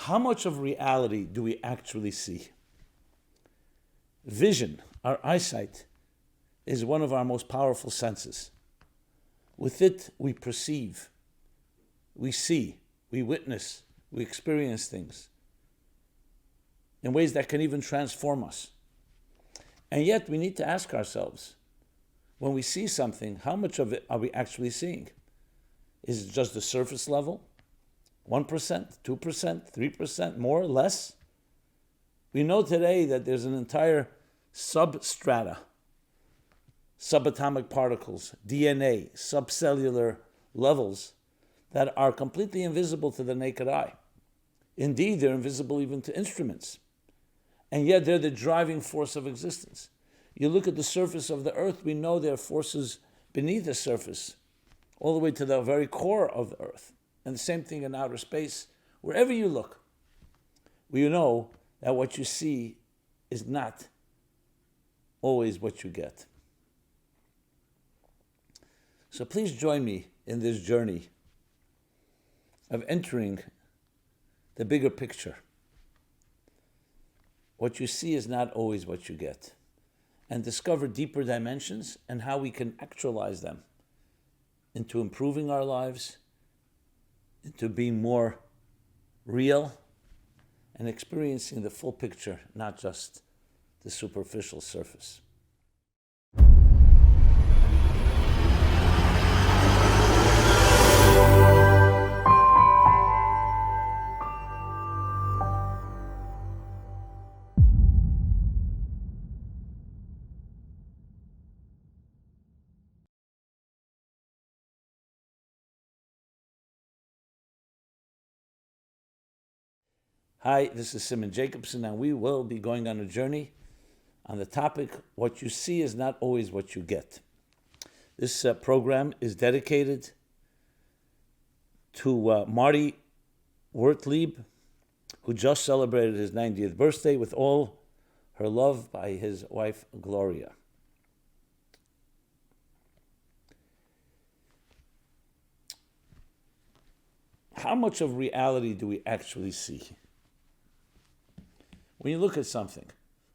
How much of reality do we actually see? Vision, our eyesight, is one of our most powerful senses. With it, we perceive, we see, we witness, we experience things in ways that can even transform us. And yet, we need to ask ourselves, when we see something, how much of it are we actually seeing? Is it just the surface level? 1%, 2%, 3%, more, less? We know today that there's an entire substrata, subatomic particles, DNA, subcellular levels that are completely invisible to the naked eye. Indeed, they're invisible even to instruments. And yet they're the driving force of existence. You look at the surface of the earth, we know there are forces beneath the surface, all the way to the very core of the earth. And the same thing in outer space. Wherever you look, we know that what you see is not always what you get. So please join me in this journey of entering the bigger picture. What you see is not always what you get. And discover deeper dimensions and how we can actualize them into improving our lives, into being more real, and experiencing the full picture, not just the superficial surface. Hi, this is Simon Jacobson, and we will be going on a journey on the topic, what you see is not always what you get. This program is dedicated to Marty Wertlieb, who just celebrated his 90th birthday with all her love by his wife, Gloria. How much of reality do we actually see? When you look at something,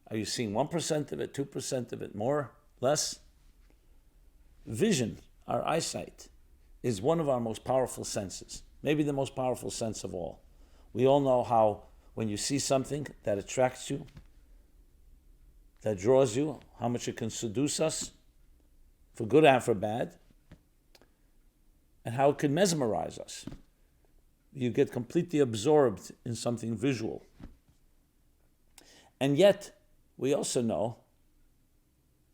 are you seeing 1% of it, 2% of it, more, less? Vision, our eyesight, is one of our most powerful senses, maybe the most powerful sense of all. We all know how when you see something that attracts you, that draws you, how much it can seduce us, for good and for bad, and how it can mesmerize us. You get completely absorbed in something visual. And yet, we also know,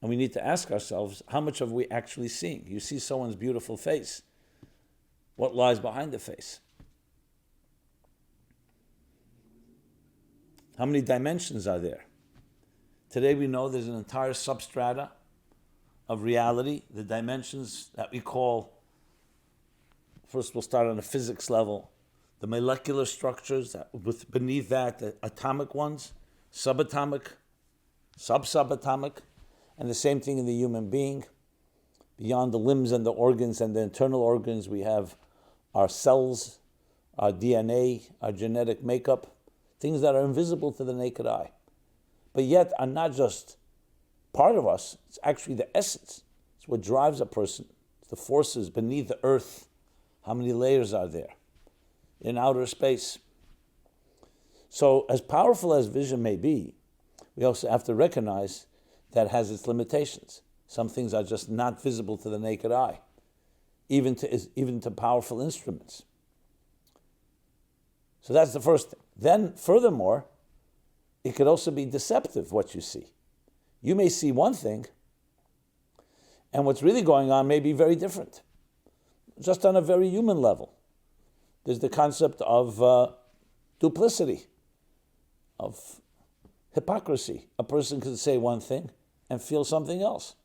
and we need to ask ourselves, how much are we actually seeing? You see someone's beautiful face. What lies behind the face? How many dimensions are there? Today we know there's an entire substrata of reality, the dimensions that we call, first we'll start on a physics level, the molecular structures, beneath that, the atomic ones, subatomic, subatomic, and the same thing in the human being. Beyond the limbs and the organs and the internal organs, we have our cells, our DNA, our genetic makeup, things that are invisible to the naked eye, but yet are not just part of us, it's actually the essence. It's what drives a person. It's the forces beneath the earth. How many layers are there in outer space? So as powerful as vision may be, we also have to recognize that it has its limitations. Some things are just not visible to the naked eye, even to powerful instruments. So that's the first thing. Then furthermore, it could also be deceptive what you see. You may see one thing, and what's really going on may be very different, just on a very human level. There's the concept of duplicity, of hypocrisy. A person can say one thing and feel something else.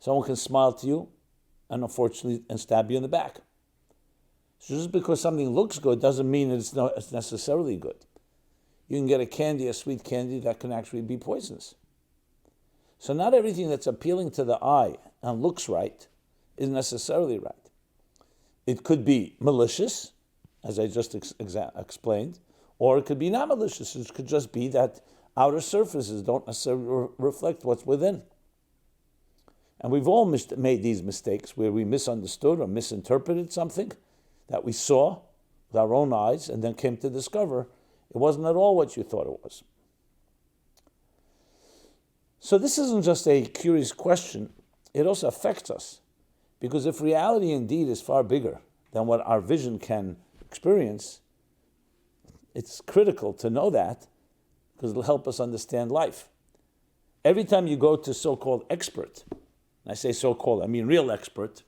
Someone can smile to you and unfortunately stab you in the back. So just because something looks good doesn't mean it's necessarily good. You can get a sweet candy that can actually be poisonous. So not everything that's appealing to the eye and looks right is necessarily right. It could be malicious, as I just explained, or it could be not malicious. It could just be that outer surfaces don't necessarily reflect what's within. And we've all made these mistakes where we misunderstood or misinterpreted something that we saw with our own eyes and then came to discover it wasn't at all what you thought it was. So this isn't just a curious question, it also affects us. Because if reality indeed is far bigger than what our vision can experience, it's critical to know that because it'll help us understand life. Every time you go to so-called expert, and I say so-called, I mean real expert,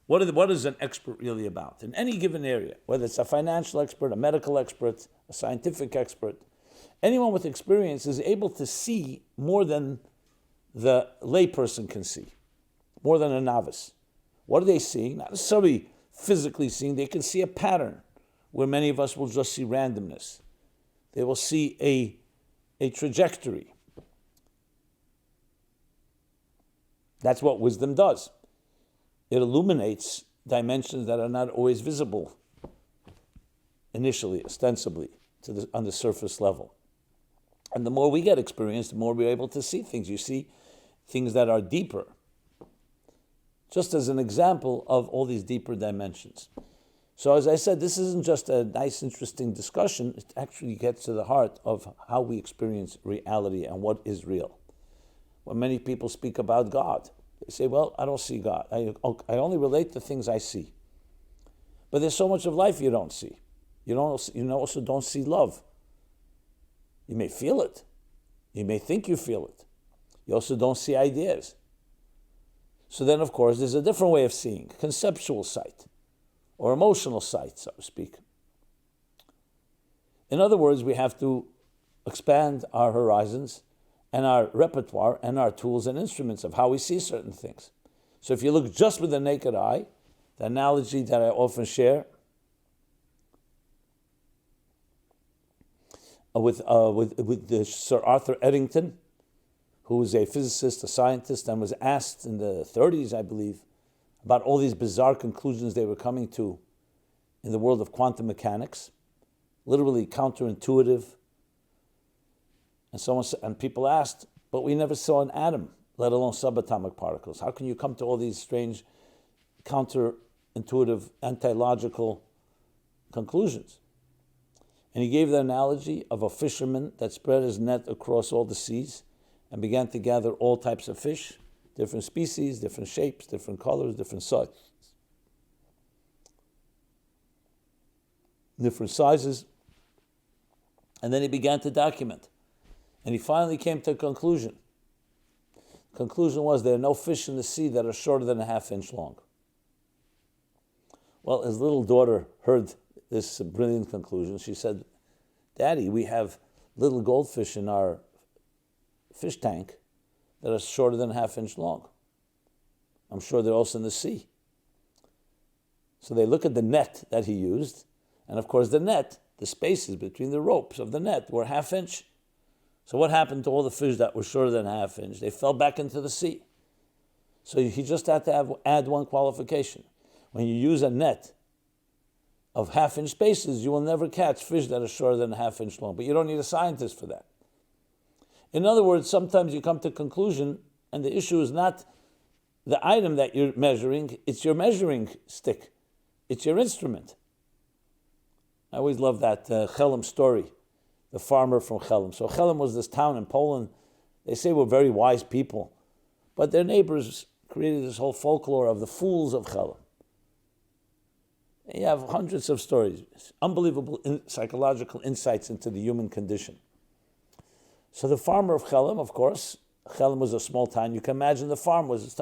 what is an expert really about? In any given area, whether it's a financial expert, a medical expert, a scientific expert, anyone with experience is able to see more than the layperson can see, more than a novice. What are they seeing? Not necessarily physically seeing, they can see a pattern where many of us will just see randomness. They will see a trajectory. That's what wisdom does. It illuminates dimensions that are not always visible initially, ostensibly, on the surface level. And the more we get experience, the more we're able to see things. You see things that are deeper. Just as an example of all these deeper dimensions. So as I said, this isn't just a nice, interesting discussion. It actually gets to the heart of how we experience reality and what is real. When many people speak about God, they say, well, I don't see God. I only relate to things I see. But there's so much of life you don't see. You also don't see love. You may feel it. You may think you feel it. You also don't see ideas. So then, of course, there's a different way of seeing, conceptual sight, or emotional sight, so to speak. In other words, we have to expand our horizons and our repertoire and our tools and instruments of how we see certain things. So if you look just with the naked eye, the analogy that I often share with the Sir Arthur Eddington, who was a physicist, a scientist, and was asked in the 30s, I believe, about all these bizarre conclusions they were coming to in the world of quantum mechanics, literally counterintuitive. And people asked, but we never saw an atom, let alone subatomic particles. How can you come to all these strange, counterintuitive, anti-logical conclusions? And he gave the analogy of a fisherman that spread his net across all the seas and began to gather all types of fish, different species, different shapes, different colors, different sizes. And then he began to document. And he finally came to a conclusion. The conclusion was there are no fish in the sea that are shorter than a half-inch long. Well, his little daughter heard this brilliant conclusion. She said, Daddy, we have little goldfish in our fish tank that are shorter than a half-inch long. I'm sure they're also in the sea. So they look at the net that he used, and of course the net, the spaces between the ropes of the net were half-inch. So what happened to all the fish that were shorter than a half-inch? They fell back into the sea. So he just had to add one qualification. When you use a net of half-inch spaces, you will never catch fish that are shorter than a half-inch long. But you don't need a scientist for that. In other words, sometimes you come to a conclusion, and the issue is not the item that you're measuring, it's your measuring stick. It's your instrument. I always love that Chelm story, the farmer from Chelm. So Chelm was this town in Poland. They say were very wise people, but their neighbors created this whole folklore of the fools of Chelm. You have hundreds of stories, unbelievable psychological insights into the human condition. So the farmer of Chelm, of course, Chelm was a small town. You can imagine the farm was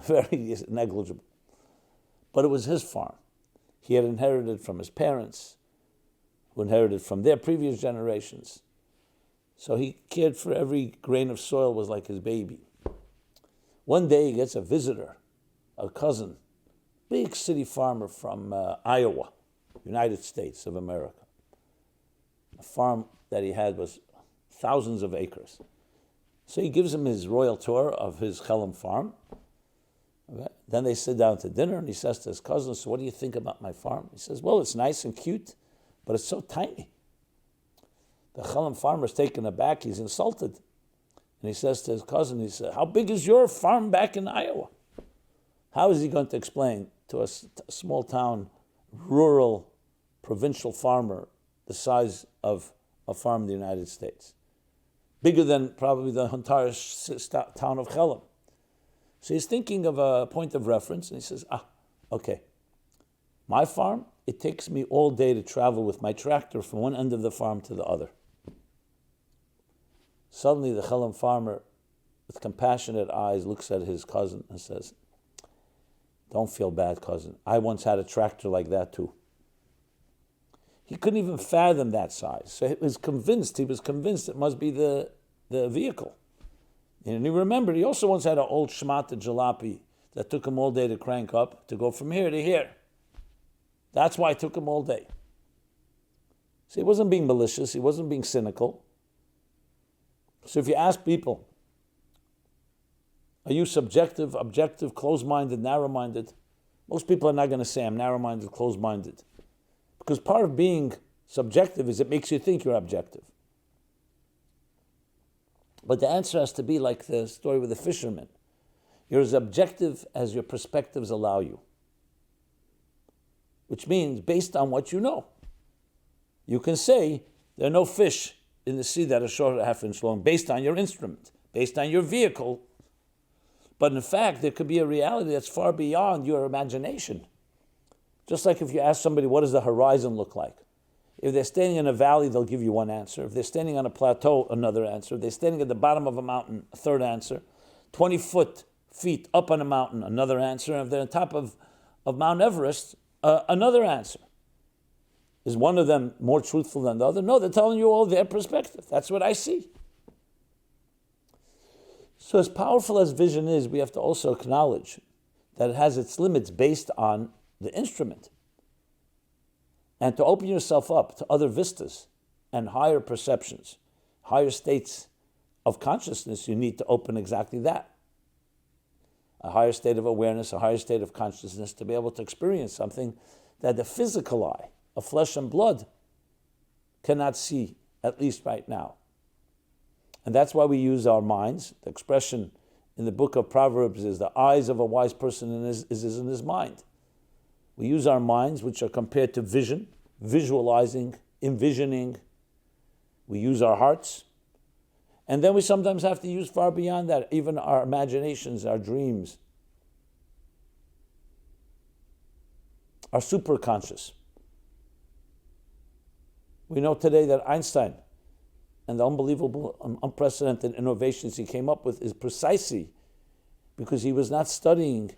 very negligible. But it was his farm. He had inherited from his parents, who inherited from their previous generations. So he cared for every grain of soil, was like his baby. One day he gets a visitor, a cousin, big city farmer from Iowa, United States of America. A farm that he had was thousands of acres. So he gives him his royal tour of his Chelm farm. Okay? Then they sit down to dinner, and he says to his cousin, so what do you think about my farm? He says, well, it's nice and cute, but it's so tiny. The Chalam farmer's taken aback, he's insulted. And he says to his cousin, he said, how big is your farm back in Iowa? How is he going to explain to a small town, rural, provincial farmer the size of a farm in the United States? Bigger than probably the entire town of Chelam. So he's thinking of a point of reference, and he says, okay. My farm, it takes me all day to travel with my tractor from one end of the farm to the other. Suddenly the Chelam farmer, with compassionate eyes, looks at his cousin and says, don't feel bad, cousin. I once had a tractor like that too. He couldn't even fathom that size. So he was convinced it must be the vehicle. And he remembered, he also once had an old shmata jalopy that took him all day to crank up, to go from here to here. That's why it took him all day. So he wasn't being malicious, he wasn't being cynical. So if you ask people, are you subjective, objective, closed-minded, narrow-minded? Most people are not going to say, I'm narrow-minded, closed-minded. Because part of being subjective is it makes you think you're objective. But the answer has to be like the story with the fisherman. You're as objective as your perspectives allow you. Which means, based on what you know, you can say there are no fish in the sea that are short of a half inch long, based on your instrument, based on your vehicle. But in fact, there could be a reality that's far beyond your imagination. Just like if you ask somebody, what does the horizon look like? If they're standing in a valley, they'll give you one answer. If they're standing on a plateau, another answer. If they're standing at the bottom of a mountain, a third answer. 20 feet up on a mountain, another answer. And if they're on top of Mount Everest, another answer. Is one of them more truthful than the other? No, they're telling you all their perspective. That's what I see. So as powerful as vision is, we have to also acknowledge that it has its limits based on the instrument. And to open yourself up to other vistas and higher perceptions, higher states of consciousness, you need to open exactly that. A higher state of awareness, a higher state of consciousness, to be able to experience something that the physical eye of flesh and blood cannot see, at least right now. And that's why we use our minds. The expression in the book of Proverbs is the eyes of a wise person is in his mind. We use our minds, which are compared to vision, visualizing, envisioning. We use our hearts. And then we sometimes have to use far beyond that, even our imaginations, our dreams, our superconscious. We know today that Einstein and the unbelievable, unprecedented innovations he came up with is precisely because he was not studying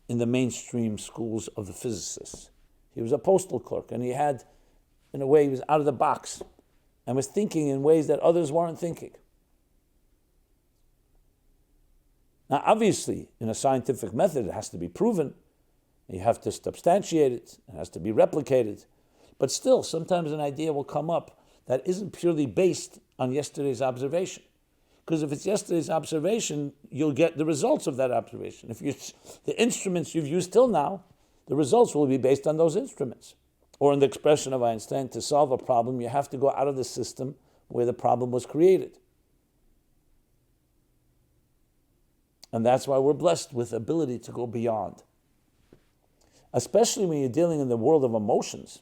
in the mainstream schools of the physicists. He was a postal clerk, and he had, in a way, he was out of the box and was thinking in ways that others weren't thinking. Now, obviously, in a scientific method, it has to be proven. You have to substantiate it. It has to be replicated. But still, sometimes an idea will come up that isn't purely based on yesterday's observation. Because if it's yesterday's observation, you'll get the results of that observation. If the instruments you've used till now, the results will be based on those instruments. Or in the expression of Einstein, to solve a problem, you have to go out of the system where the problem was created. And that's why we're blessed with the ability to go beyond. Especially when you're dealing in the world of emotions,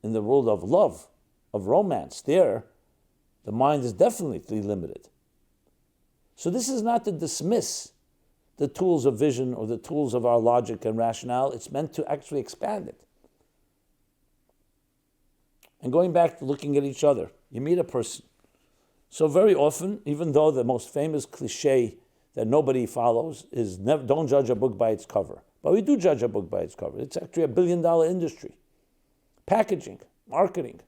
in the world of love, of romance. There, the mind is definitely limited. So this is not to dismiss the tools of vision or the tools of our logic and rationale. It's meant to actually expand it. And going back to looking at each other, you meet a person. So very often, even though the most famous cliche that nobody follows is never, don't judge a book by its cover. But we do judge a book by its cover. It's actually $1 billion industry. Packaging, marketing,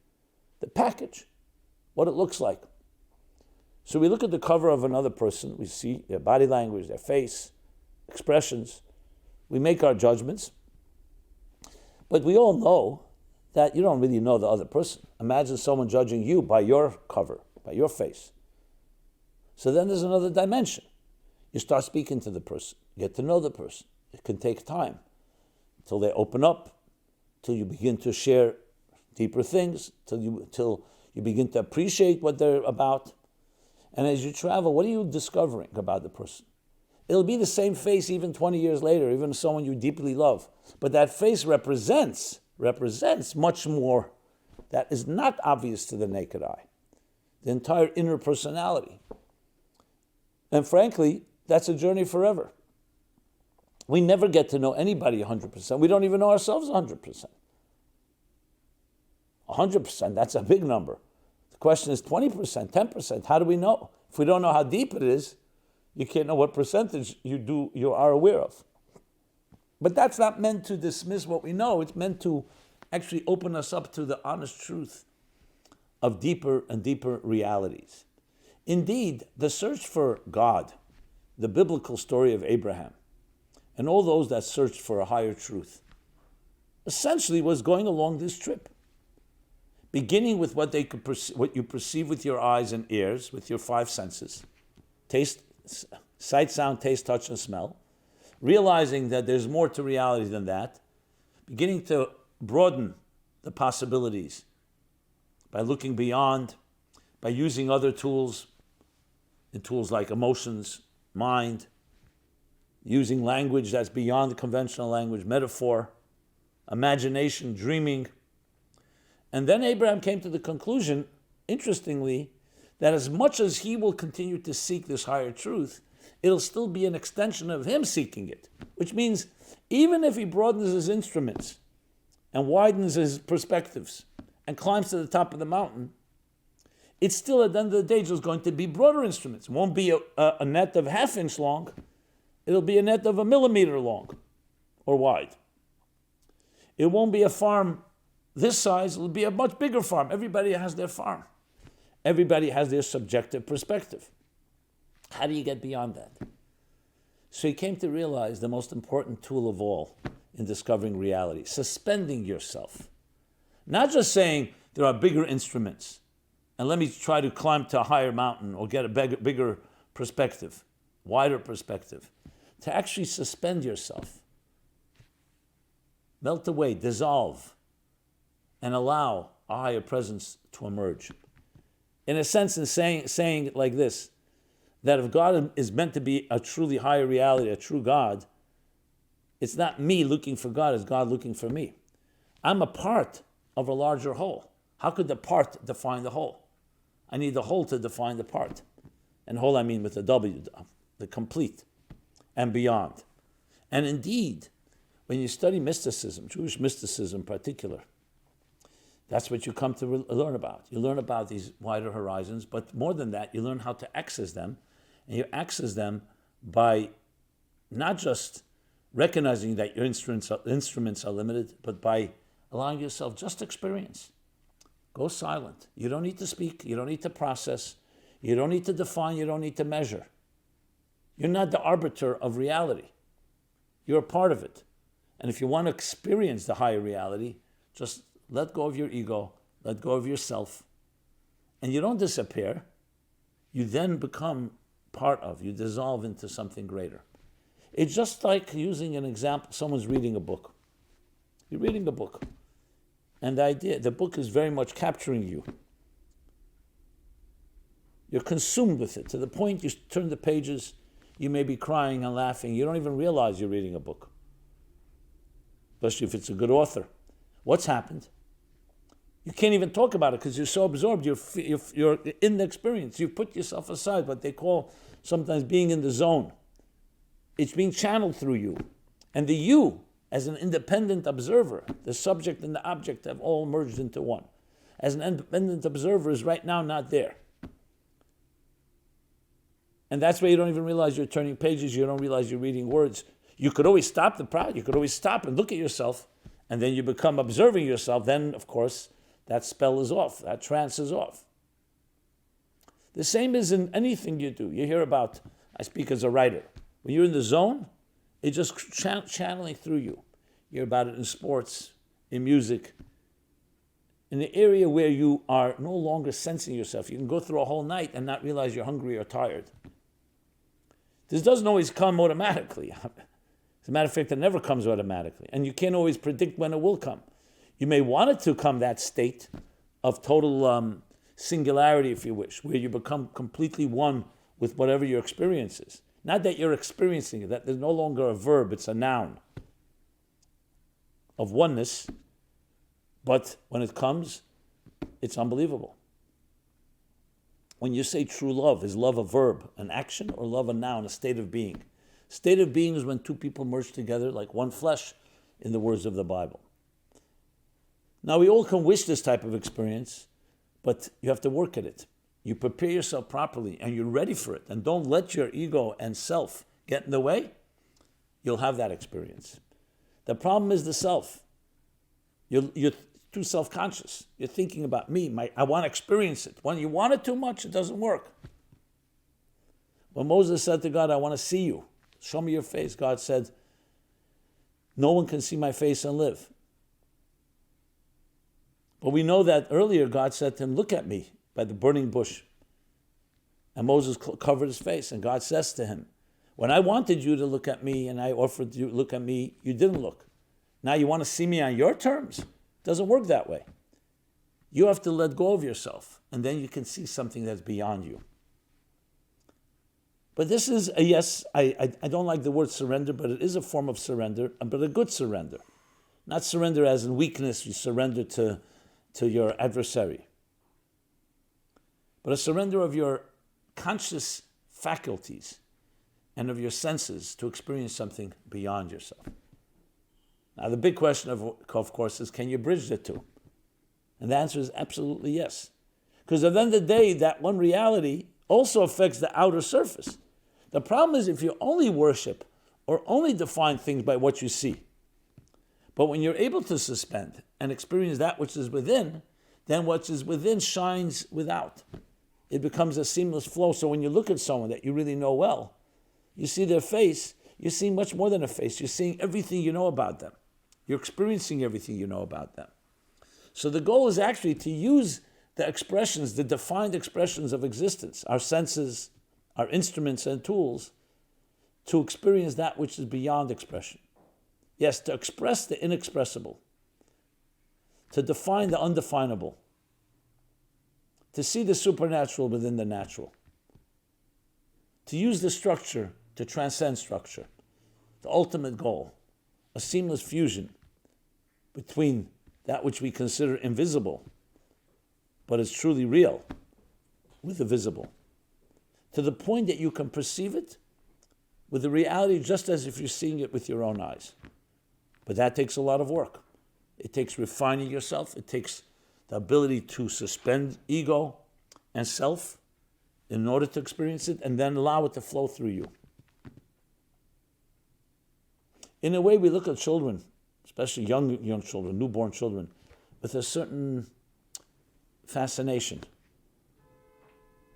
the package, what it looks like. So we look at the cover of another person, we see their body language, their face, expressions. We make our judgments. But we all know that you don't really know the other person. Imagine someone judging you by your cover, by your face. So then there's another dimension. You start speaking to the person, you get to know the person. It can take time till they open up, till you begin to share deeper things, till you begin to appreciate what they're about. And as you travel, what are you discovering about the person? It'll be the same face even 20 years later, even someone you deeply love. But that face represents much more that is not obvious to the naked eye. The entire inner personality. And frankly, that's a journey forever. We never get to know anybody 100%. We don't even know ourselves 100%. 100%, that's a big number. The question is 20%, 10%. How do we know? If we don't know how deep it is, you can't know what percentage you are aware of. But that's not meant to dismiss what we know. It's meant to actually open us up to the honest truth of deeper and deeper realities. Indeed, the search for God, the biblical story of Abraham, and all those that searched for a higher truth, essentially was going along this trip. Beginning with what you perceive with your eyes and ears, with your five senses, taste, sight, sound, taste, touch, and smell, realizing that there's more to reality than that, beginning to broaden the possibilities by looking beyond, by using other tools, in tools like emotions, mind, using language that's beyond the conventional language, metaphor, imagination, dreaming. And then Abraham came to the conclusion, interestingly, that as much as he will continue to seek this higher truth, it'll still be an extension of him seeking it. Which means even if he broadens his instruments and widens his perspectives and climbs to the top of the mountain, it's still at the end of the day just going to be broader instruments. It won't be a net of ½ inch long. It'll be a net of 1 millimeter long or wide. It won't be a farm this size, it'll be a much bigger farm. Everybody has their farm. Everybody has their subjective perspective. How do you get beyond that? So he came to realize the most important tool of all in discovering reality, suspending yourself. Not just saying there are bigger instruments and let me try to climb to a higher mountain or get a bigger perspective, wider perspective. To actually suspend yourself, melt away, dissolve, and allow a higher presence to emerge. In a sense, in saying it like this, that if God is meant to be a truly higher reality, a true God, it's not me looking for God, it's God looking for me. I'm a part of a larger whole. How could the part define the whole? I need the whole to define the part. And whole I mean with the W, the complete and beyond. And indeed, when you study mysticism, Jewish mysticism in particular, that's what you come to learn about. You learn about these wider horizons, but more than that, you learn how to access them. And you access them by not just recognizing that your instruments are limited, but by allowing yourself just experience. Go silent. You don't need to speak. You don't need to process. You don't need to define. You don't need to measure. You're not the arbiter of reality. You're a part of it. And if you want to experience the higher reality, just let go of your ego, let go of yourself, and you don't disappear. You then become part of, you dissolve into something greater. It's just like using an example, someone's reading a book. You're reading a book, and the book is very much capturing you. You're consumed with it to the point you turn the pages, you may be crying and laughing. You don't even realize you're reading a book, especially if it's a good author. What's happened? You can't even talk about it because you're so absorbed. You're in the experience. You've put yourself aside, what they call sometimes being in the zone. It's being channeled through you. And the you, as an independent observer, the subject and the object have all merged into one. As an independent observer is right now not there. And that's why you don't even realize you're turning pages. You don't realize you're reading words. You could always stop the project. You could always stop and look at yourself. And then you become observing yourself. Then, of course, that spell is off. That trance is off. The same is in anything you do. You hear about, I speak as a writer. When you're in the zone, it's just channeling through you. You hear about it in sports, in music, in the area where you are no longer sensing yourself. You can go through a whole night and not realize you're hungry or tired. This doesn't always come automatically. As a matter of fact, it never comes automatically. And you can't always predict when it will come. You may want it to come, that state of total singularity, if you wish, where you become completely one with whatever your experience is. Not that you're experiencing it, that there's no longer a verb, it's a noun of oneness. But when it comes, it's unbelievable. When you say true love, is love a verb, an action, or love a noun, a state of being? State of being is when two people merge together like one flesh, in the words of the Bible. Now, we all can wish this type of experience, but you have to work at it. You prepare yourself properly, and you're ready for it, and don't let your ego and self get in the way. You'll have that experience. The problem is the self. You're too self-conscious. You're thinking about me. I want to experience it. When you want it too much, it doesn't work. When Moses said to God, I want to see you, show me your face, God said, no one can see my face and live. But we know that earlier God said to him, look at me by the burning bush. And Moses covered his face, and God says to him, when I wanted you to look at me and I offered you to look at me, you didn't look. Now you want to see me on your terms? It doesn't work that way. You have to let go of yourself, and then you can see something that's beyond you. But this is, yes, I don't like the word surrender, but it is a form of surrender, but a good surrender. Not surrender as in weakness, you surrender to your adversary. But a surrender of your conscious faculties and of your senses to experience something beyond yourself. Now, the big question, of course, is can you bridge the two? And the answer is absolutely yes. Because at the end of the day, that one reality also affects the outer surface. The problem is if you only worship or only define things by what you see. But when you're able to suspend and experience that which is within, then what is within shines without. It becomes a seamless flow. So when you look at someone that you really know well, you see their face, you're seeing much more than a face. You're seeing everything you know about them. You're experiencing everything you know about them. So the goal is actually to use the expressions, the defined expressions of existence, our senses, our instruments and tools, to experience that which is beyond expression. Yes, to express the inexpressible, to define the undefinable, to see the supernatural within the natural, to use the structure to transcend structure, the ultimate goal, a seamless fusion between that which we consider invisible, but is truly real, with the visible, to the point that you can perceive it with the reality just as if you're seeing it with your own eyes. But that takes a lot of work. It takes refining yourself. It takes the ability to suspend ego and self in order to experience it, and then allow it to flow through you. In a way, we look at children, especially young children, newborn children, with a certain fascination,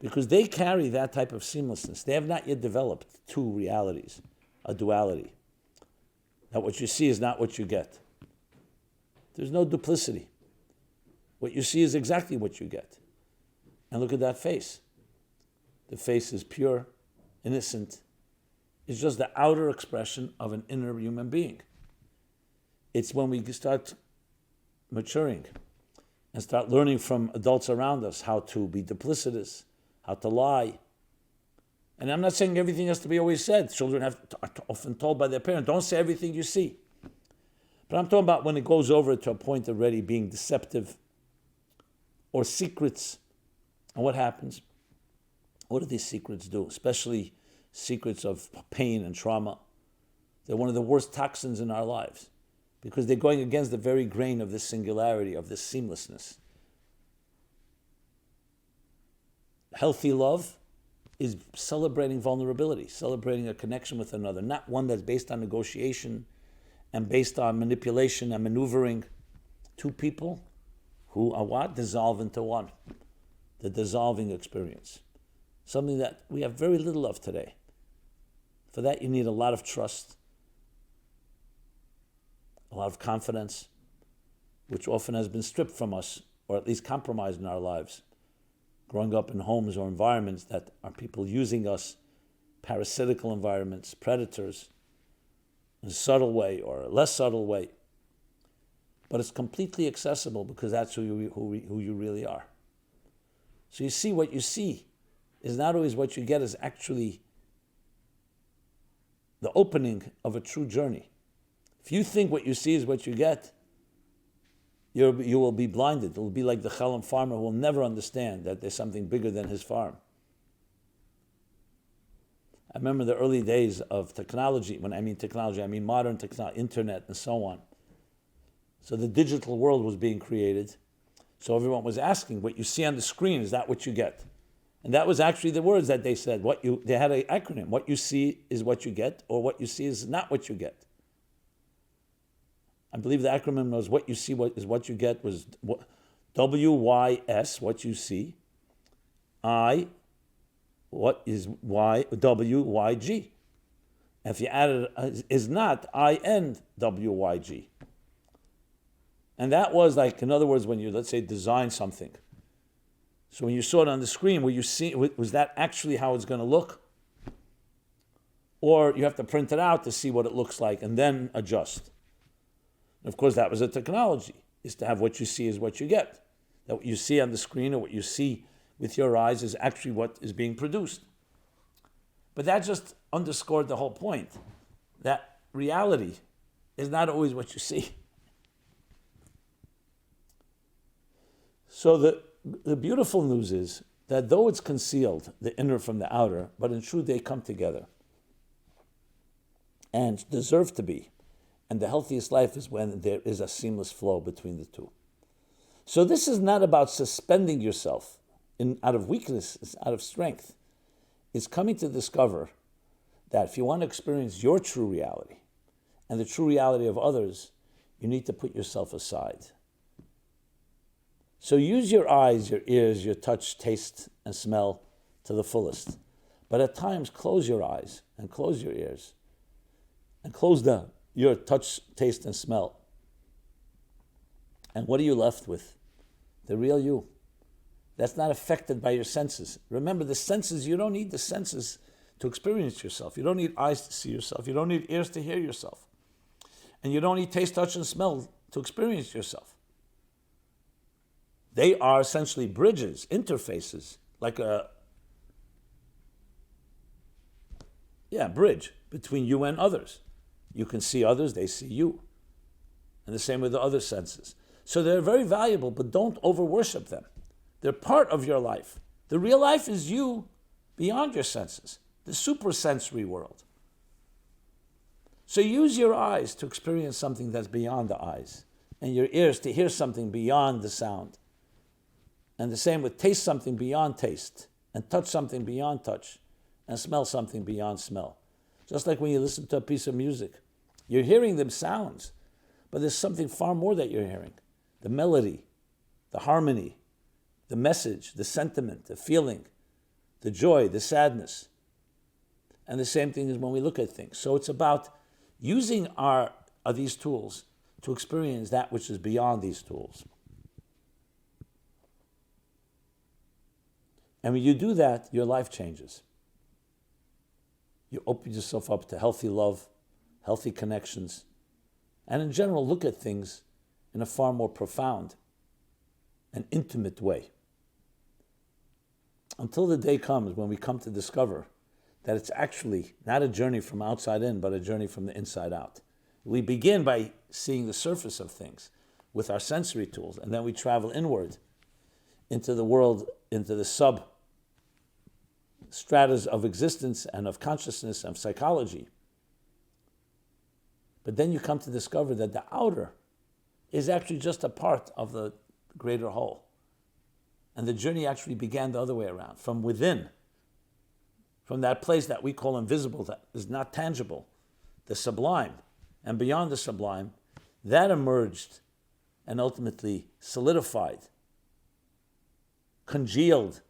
because they carry that type of seamlessness. They have not yet developed two realities, a duality. That what you see is not what you get. There's no duplicity. What you see is exactly what you get. And look at that face. The face is pure, innocent. It's just the outer expression of an inner human being. It's when we start maturing and start learning from adults around us how to be duplicitous, how to lie. And I'm not saying everything has to be always said. Children are often told by their parents, don't say everything you see. But I'm talking about when it goes over to a point already being deceptive or secrets. And what happens? What do these secrets do? Especially secrets of pain and trauma. They're one of the worst toxins in our lives because they're going against the very grain of this singularity, of this seamlessness. Healthy love is celebrating vulnerability, celebrating a connection with another, not one that's based on negotiation and based on manipulation and maneuvering. Two people who are what? Dissolve into one. The dissolving experience. Something that we have very little of today. For that you need a lot of trust, a lot of confidence, which often has been stripped from us, or at least compromised in our lives. Growing up in homes or environments that are people using us, parasitical environments, predators, in a subtle way or a less subtle way. But it's completely accessible because that's who you really are. So you see, what you see is not always what you get, is actually the opening of a true journey. If you think what you see is what you get, you will be blinded. It will be like the Chalam farmer who will never understand that there's something bigger than his farm. I remember the early days of technology. When I mean technology, I mean modern technology, internet and so on. So the digital world was being created. So everyone was asking, what you see on the screen, is that what you get? And that was actually the words that they said. They had an acronym. What you see is what you get, or what you see is not what you get. I believe the acronym was what you see is what you get, was WYS, what you see. I, what is Y, WYG. If you added is not INWYG. And that was like, in other words, when you, let's say, design something. So when you saw it on the screen, were you see, was that actually how it's going to look? Or you have to print it out to see what it looks like and then adjust. And of course, that was a technology, is to have what you see is what you get. That what you see on the screen or what you see with your eyes is actually what is being produced. But that just underscored the whole point, that reality is not always what you see. So the beautiful news is that though it's concealed, the inner from the outer, but in truth they come together and deserve to be. And the healthiest life is when there is a seamless flow between the two. So this is not about suspending yourself out of weakness, it's out of strength. It's coming to discover that if you want to experience your true reality and the true reality of others, you need to put yourself aside. So use your eyes, your ears, your touch, taste, and smell to the fullest. But at times, close your eyes and close your ears and close down your touch, taste, and smell. And what are you left with? The real you. That's not affected by your senses. Remember, the senses, you don't need the senses to experience yourself. You don't need eyes to see yourself. You don't need ears to hear yourself. And you don't need taste, touch, and smell to experience yourself. They are essentially bridges, interfaces, like a bridge between you and others. You can see others, they see you. And the same with the other senses. So they're very valuable, but don't over-worship them. They're part of your life. The real life is you beyond your senses, the supersensory world. So use your eyes to experience something that's beyond the eyes, and your ears to hear something beyond the sound. And the same with taste something beyond taste, and touch something beyond touch, and smell something beyond smell. Just like when you listen to a piece of music, you're hearing them sounds, but there's something far more that you're hearing. The melody, the harmony, the message, the sentiment, the feeling, the joy, the sadness. And the same thing is when we look at things. So it's about using these tools to experience that which is beyond these tools. And when you do that, your life changes. You open yourself up to healthy love, healthy connections, and in general, look at things in a far more profound and intimate way. Until the day comes when we come to discover that it's actually not a journey from outside in, but a journey from the inside out. We begin by seeing the surface of things with our sensory tools, and then we travel inward into the world, into the stratas of existence and of consciousness and of psychology. But then you come to discover that the outer is actually just a part of the greater whole. And the journey actually began the other way around, from within, from that place that we call invisible, that is not tangible, the sublime. And beyond the sublime, that emerged and ultimately solidified, congealed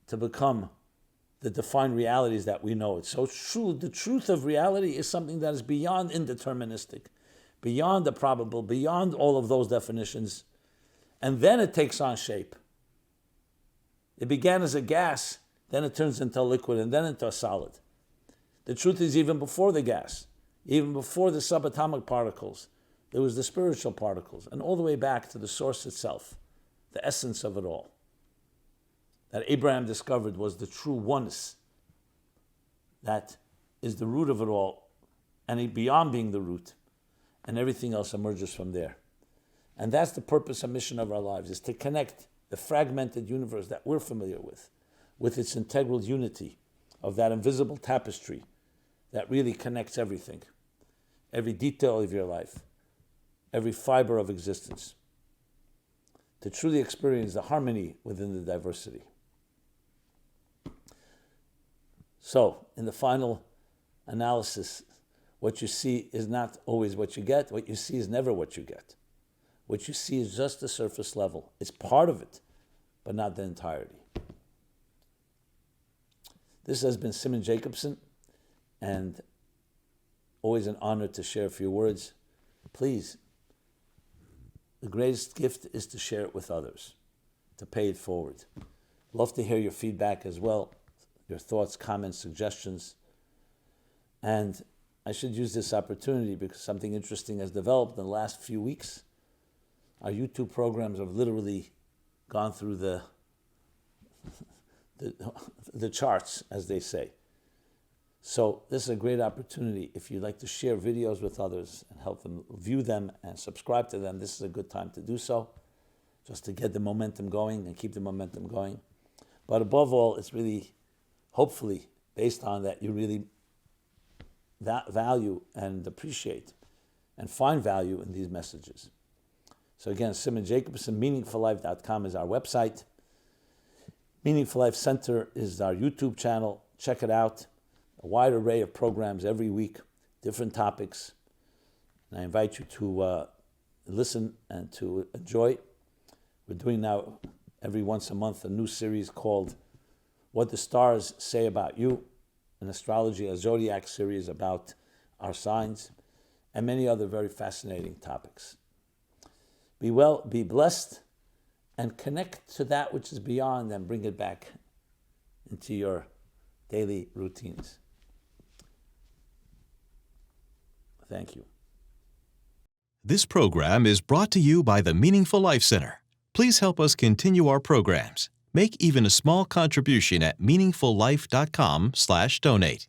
to become the defined realities that we know. It's so true. The truth of reality is something that is beyond indeterministic, beyond the probable, beyond all of those definitions. And then it takes on shape. It began as a gas, then it turns into a liquid, and then into a solid. The truth is even before the gas. Even before the subatomic particles, there was the spiritual particles, and all the way back to the source itself, the essence of it all. That Abraham discovered was the true oneness that is the root of it all, and beyond being the root, and everything else emerges from there. And that's the purpose and mission of our lives, is to connect the fragmented universe that we're familiar with its integral unity of that invisible tapestry that really connects everything, every detail of your life, every fiber of existence, to truly experience the harmony within the diversity. So, in the final analysis, what you see is not always what you get. What you see is never what you get. What you see is just the surface level. It's part of it, but not the entirety. This has been Simon Jacobson, and always an honor to share a few words. Please, the greatest gift is to share it with others, to pay it forward. Love to hear your feedback as well, your thoughts, comments, suggestions. And I should use this opportunity because something interesting has developed in the last few weeks. Our YouTube programs have literally gone through the charts, as they say. So this is a great opportunity. If you'd like to share videos with others and help them view them and subscribe to them, this is a good time to do so, just to get the momentum going and keep the momentum going. But above all, it's really, hopefully, based on that, you really value and appreciate and find value in these messages. So again, Simon Jacobson, meaningfullife.com is our website. Meaningful Life Center is our YouTube channel. Check it out. A wide array of programs every week, different topics. And I invite you to listen and to enjoy. We're doing now, every once a month, a new series called What the Stars Say About You, an astrology, a zodiac series about our signs, and many other very fascinating topics. Be well, be blessed, and connect to that which is beyond and bring it back into your daily routines. Thank you. This program is brought to you by the Meaningful Life Center. Please help us continue our programs. Make even a small contribution at meaningfullife.com/donate.